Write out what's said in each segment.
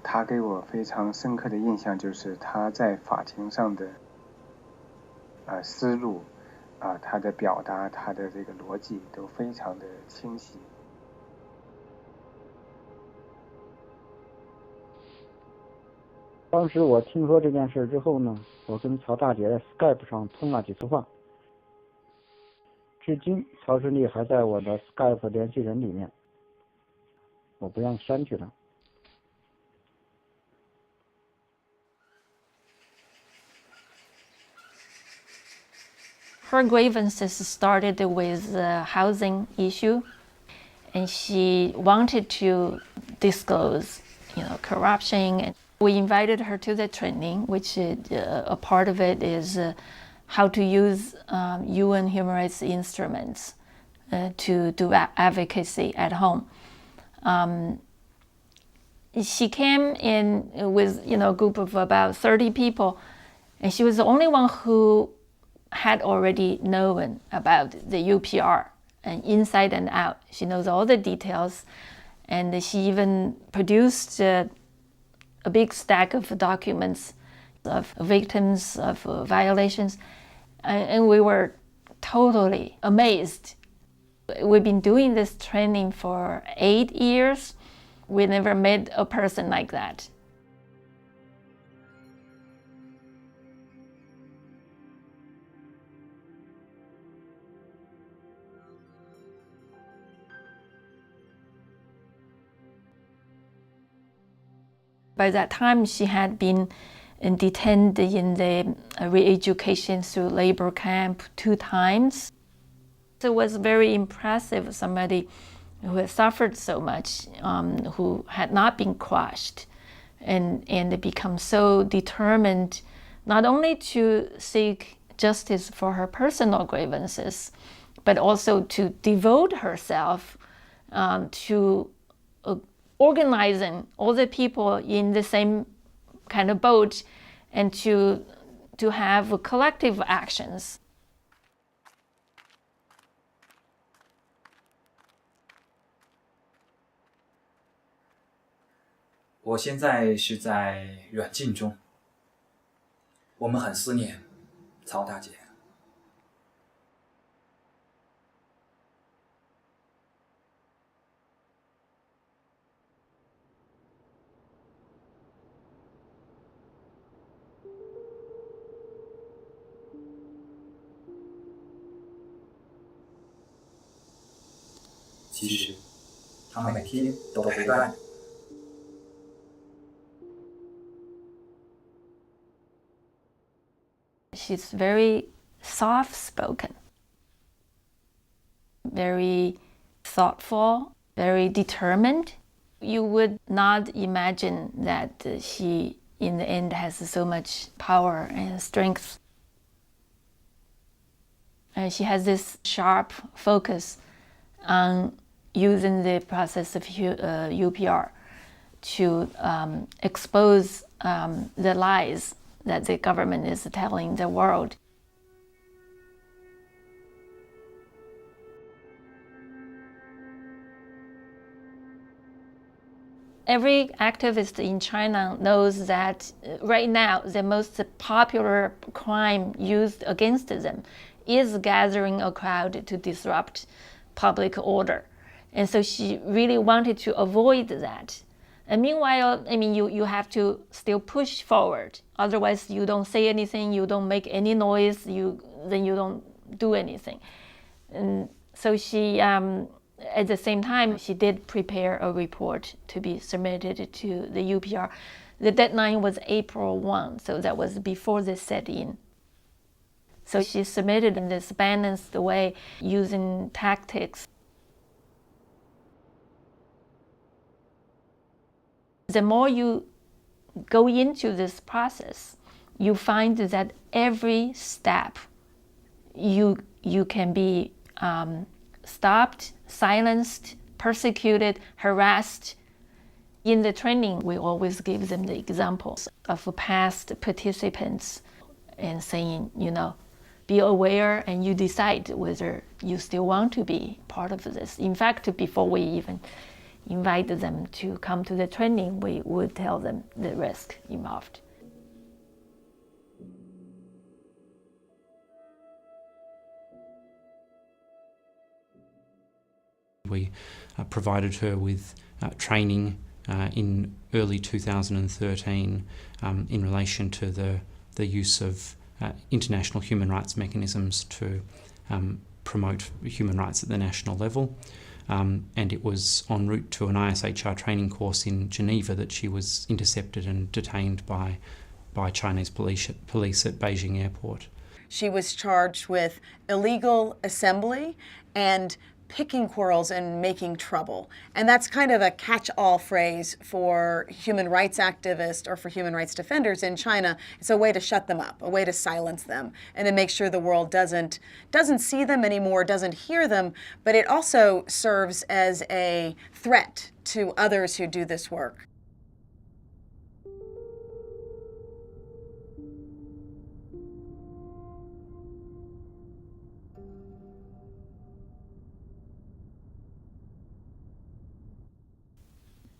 他给我非常深刻的印象就是他在法庭上的思路他的表达，他的这个逻辑都非常的清晰。当时我听说这件事之后呢，我跟曹大姐在 Skype 上通了几次话，至今曹顺利还在我的 Skype 联系人里面，我不让删去了。Her grievances started with the housing issue, and she wanted to disclose, corruption. And we invited her to the training, which a part of it is how to use UN human rights instruments to do advocacy at home. She came in with a group of about 30 people, and she was the only one who had already known about the UPR and inside and out. She knows all the details, and she even produced a big stack of documents of victims of violations, and we were totally amazed. We've been doing this training for 8 years. We never met a person like that. By that time, she had been detained in the re-education through labor camp 2 times. So it was very impressive, somebody who had suffered so much, who had not been crushed, and become so determined not only to seek justice for her personal grievances, but also to devote herself to organizing all the people in the same kind of boat, and to have collective actions. 我现在是在软禁中，我们很思念曹大姐。其实，她每天都陪伴你。She's very soft-spoken, very thoughtful, very determined. You would not imagine that she, in the end, has so much power and strength. And she has this sharp focus on using the process of UPR to expose the lies that the government is telling the world. Every activist in China knows that right now the most popular crime used against them is gathering a crowd to disrupt public order. And so she really wanted to avoid that. And meanwhile, you have to still push forward. Otherwise, you don't say anything, you don't make any noise, then you don't do anything. And so she, at the same time, she did prepare a report to be submitted to the UPR. The deadline was April 1, so that was before the set-in. So she submitted in this balanced way, using tactics. The more you go into this process, you find that every step you can be stopped, silenced, persecuted, harassed. In the training, we always give them the examples of past participants and saying, be aware and you decide whether you still want to be part of this. In fact, before we even invite them to come to the training, we would tell them the risk involved. We provided her with training in early 2013 in relation to the use of international human rights mechanisms to promote human rights at the national level. And it was en route to an ISHR training course in Geneva that she was intercepted and detained by Chinese police at Beijing airport. She was charged with illegal assembly and picking quarrels and making trouble. And that's kind of a catch-all phrase for human rights activists or for human rights defenders in China. It's a way to shut them up, a way to silence them, and to make sure the world doesn't see them anymore, doesn't hear them, but it also serves as a threat to others who do this work.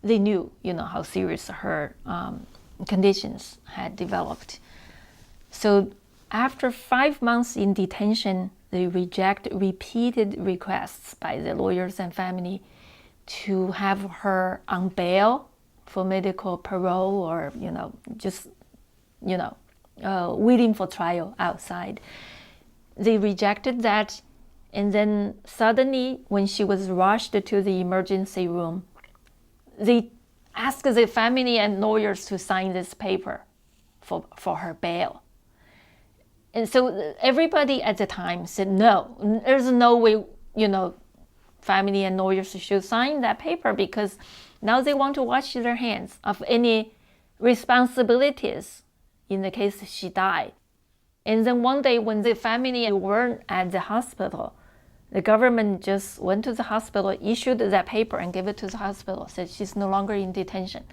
They knew, how serious her conditions had developed. So after 5 months in detention, they reject repeated requests by the lawyers and family to have her on bail for medical parole or, waiting for trial outside. They rejected that. And then suddenly, when she was rushed to the emergency room, they asked the family and lawyers to sign this paper for her bail. And so everybody at the time said, no, there's no way, family and lawyers should sign that paper because now they want to wash their hands of any responsibilities in the case she died. And then one day when the family weren't at the hospital, the government just went to the hospital, issued that paper and gave it to the hospital, said she's no longer in detention.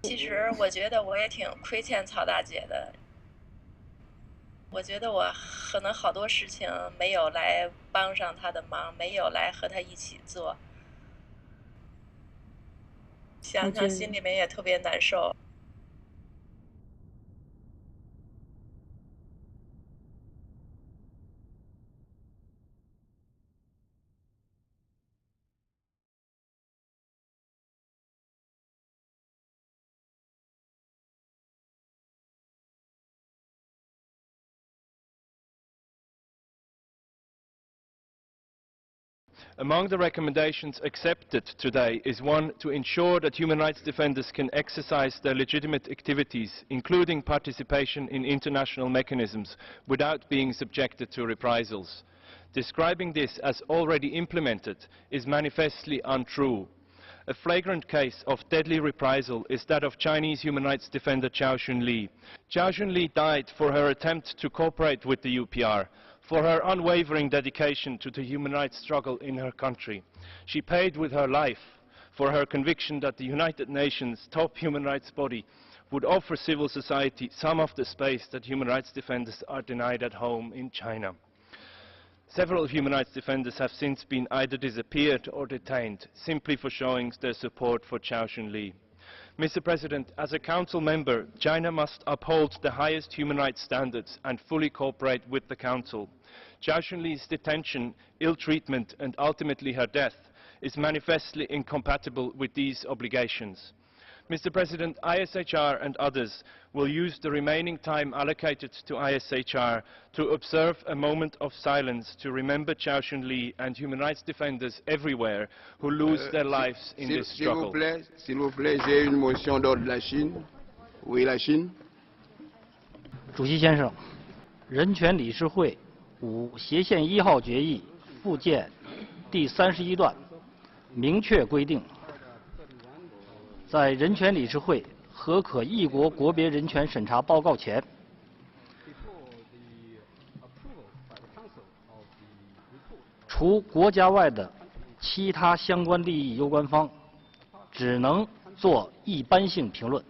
其实我觉得我也挺亏欠曹大姐的。我觉得我可能好多事情没有来帮上她的忙，没有来和她一起做，想想心里面也特别难受。Among the recommendations accepted today is one to ensure that human rights defenders can exercise their legitimate activities, including participation in international mechanisms, without being subjected to reprisals. Describing this as already implemented is manifestly untrue. A flagrant case of deadly reprisal is that of Chinese human rights defender Cao Shunli. Cao Shunli died for her attempt to cooperate with the UPR, for her unwavering dedication to the human rights struggle in her country. She paid with her life for her conviction that the United Nations top human rights body would offer civil society some of the space that human rights defenders are denied at home in China. Several human rights defenders have since been either disappeared or detained simply for showing their support for Cao Shunli. Mr. President, as a Council member, China must uphold the highest human rights standards and fully cooperate with the Council. Cao Shunli's detention, ill treatment and ultimately her death is manifestly incompatible with these obligations. Mr. President, ISHR and others will use the remaining time allocated to ISHR to observe a moment of silence to remember Cao Shunli and human rights defenders everywhere who lose their lives in this struggle. S'il vous plaît, j'ai une motion d'ordre de la Chine. Oui, la Chine. 主席先生，人权理事会5协宪1号决议附件第31段明确规定，在人权理事会核可一国国别人权审查报告前，除国家外的其他相关利益攸关方，只能做一般性评论。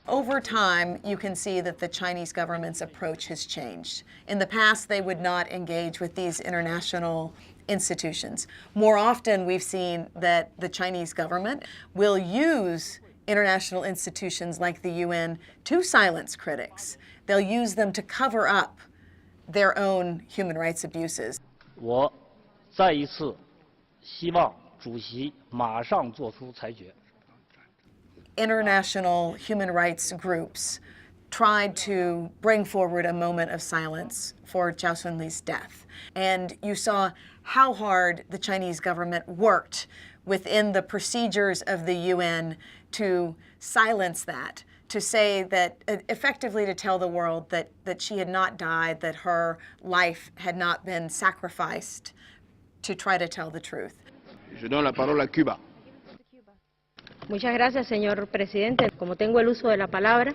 Over time, you can see that the Chinese government's approach has changed. In the past, they would not engage with these international institutions. More often, we've seen that the Chinese government will use international institutions like the UN to silence critics. They'll use them to cover up their own human rights abuses. 我再一次希望主席马上做出裁决。International human rights groups tried to bring forward a moment of silence for Cao Shunli's death. And you saw how hard the Chinese government worked within the procedures of the UN to silence that, to say that, effectively to tell the world that she had not died, that her life had not been sacrificed to try to tell the truth. Je donne la parole à Cuba. Muchas gracias, señor presidente. Como tengo el uso de la palabra,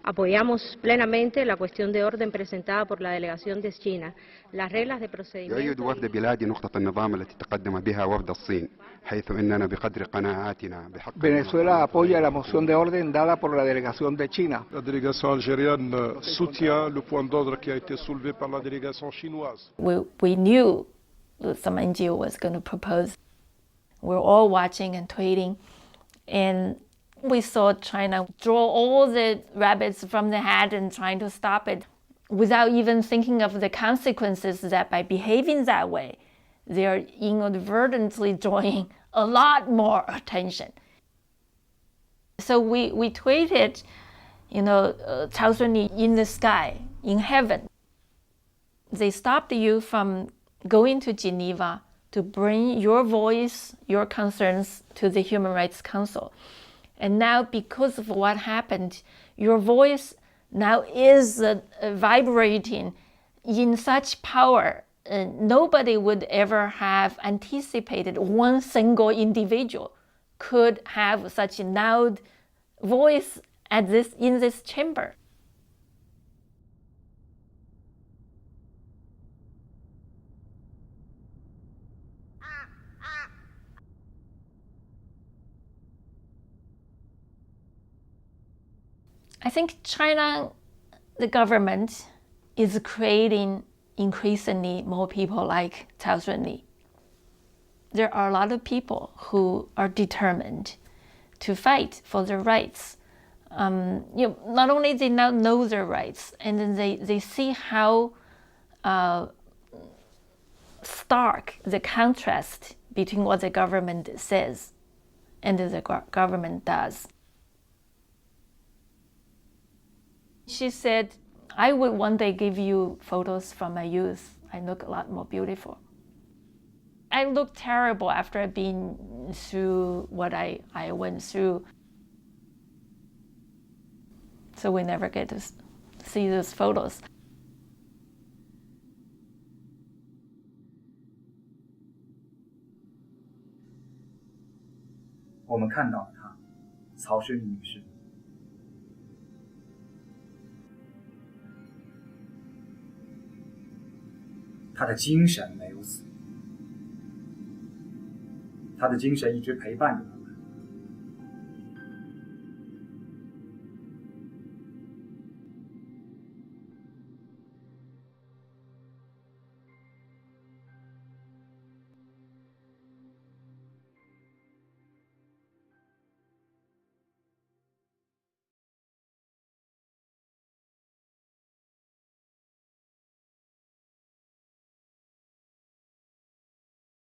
apoyamos plenamente la cuestión de orden presentada por la delegación de China. Las reglas de procedimiento. يؤيد وفد بلادي نقطة النظام التي تقدم بها وفد الصين حيث إننا بقدر قناعاتنا بحق. Venezuela apoya la moción de orden dada por la delegación de China. La délégation algérienne soutient le point d'ordre qui a été soulevé par la délégation chinoise. We knew that some NGO was going to propose. We're all watching and tweeting. And we saw China draw all the rabbits from the hat and trying to stop it without even thinking of the consequences that by behaving that way, they're inadvertently drawing a lot more attention. So we tweeted, Cao Shunli in the sky, in heaven. They stopped you from going to Geneva to bring your voice, your concerns to the Human Rights Council. And now, because of what happened, your voice now is vibrating in such power. Nobody would ever have anticipated one single individual could have such a loud voice in this chamber. I think China, the government, is creating increasingly more people like Cao Shunli. There are a lot of people who are determined to fight for their rights. Not only they now know their rights, and then they see how stark the contrast between what the government says and the government does. She said, I would one day give you photos from my youth. I look a lot more beautiful. I look terrible after being through what I went through. So we never get to see those photos. 我们看到了她，曹轩女士。她的精神没有死，她的精神一直陪伴着我们。